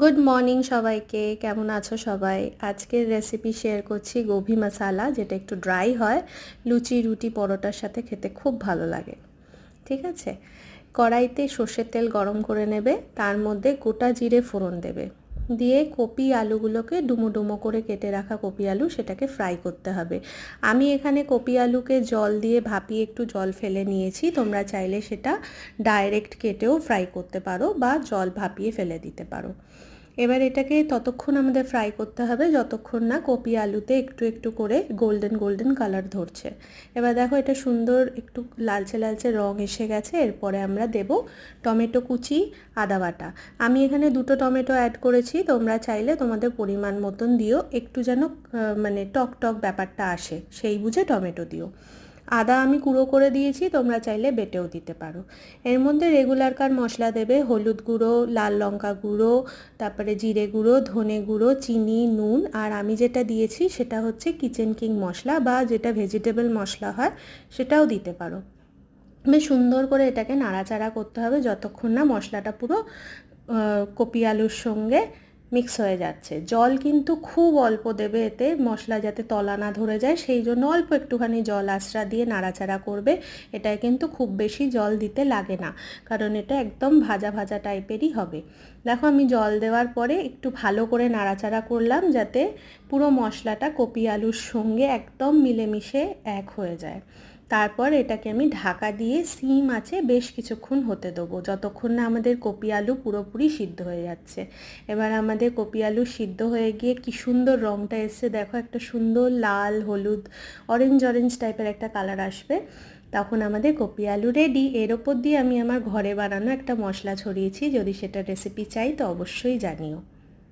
Good morning সবাইকে, কেমন আছো সবাই? আজকের রেসিপি শেয়ার করছি গোভি মশালা, যেটা একটু ড্রাই হয়, লুচি রুটি পরোটার সাথে খেতে খুব ভালো লাগে। ঠিক আছে, কড়াইতে সর্ষের তেল গরম করে নেবে, তার মধ্যে গোটা জিরে ফোড়ন দেবে, দিয়ে কপি আলুগুলোকে ডুমো ডুমো করে কেটে রাখা কপি আলু সেটাকে ফ্রাই করতে হবে। আমি এখানে কপি আলুকে জল দিয়ে ভাপিয়ে একটু জল ফেলে নিয়েছি, তোমরা চাইলে সেটা ডাইরেক্ট কেটেও ফ্রাই করতে পারো বা জল ভাপিয়ে ফেলে দিতে পারো। এবার এটাকে ততক্ষণ আমাদের ফ্রাই করতে হবে যতক্ষণ না কপি আলুতে একটু একটু করে গোল্ডেন গোল্ডেন কালার ধরছে। এবার দেখো এটা সুন্দর একটু লালচে লালচে রং এসে গেছে। এরপরে আমরা দেব টমেটো কুচি, আদা বাটা। আমি এখানে 2টো টমেটো অ্যাড করেছি, তোমরা চাইলে তোমাদের পরিমাণ মতন দিও, একটু যেন মানে টক টক ব্যাপারটা আসে সেই বুঝে টমেটো দিও। আদা আমি গুঁড়ো করে দিয়েছি, তোমরা চাইলে বেটেও দিতে পারো। এর মধ্যে রেগুলারকার মশলা দেবে, হলুদ গুঁড়ো, লাল লঙ্কা গুঁড়ো, তারপরে জিরে গুঁড়ো, ধনে গুঁড়ো, চিনি, নুন, আর আমি যেটা দিয়েছি সেটা হচ্ছে কিচেন কিং মশলা বা যেটা ভেজিটেবল মশলা হয় সেটাও দিতে পারো। বেশ সুন্দর করে এটাকে নাড়াচাড়া করতে হবে যতক্ষণ না মশলাটা পুরো কপি আলুর সঙ্গে মিক্স হয়ে যাচ্ছে। জল কিন্তু খুব অল্প দেবে এতে, মশলা যাতে তলা না ধরে যায় সেই জন্য অল্প একটুখানি জল আশ্রা দিয়ে নাড়াচাড়া করবে। এটায় কিন্তু খুব বেশি জল দিতে লাগে না, কারণ এটা একদম ভাজা ভাজা টাইপেরই হবে। দেখো আমি জল দেওয়ার পরে একটু ভালো করে নাড়াচাড়া করলাম যাতে পুরো মশলাটা কপি আলুর সঙ্গে একদম মিলেমিশে এক হয়ে যায়। তারপর এটাকে আমি ঢাকা দিয়ে সিম আঁচে বেশ কিছুক্ষণ হতে দেবো, যতক্ষণ না আমাদের কপি আলু পুরোপুরি সিদ্ধ হয়ে যাচ্ছে। এবার আমাদের কপি আলু সিদ্ধ হয়ে গিয়ে কি সুন্দর রঙটা এসছে, দেখো একটা সুন্দর লাল হলুদ অরেঞ্জ অরেঞ্জ টাইপের একটা কালার আসবে, তখন আমাদের কপি আলু রেডি। এর ওপর দিয়ে আমি আমার ঘরে বানানো একটা মশলা ছড়িয়েছি, যদি সেটা রেসিপি চাই তো অবশ্যই জানিও।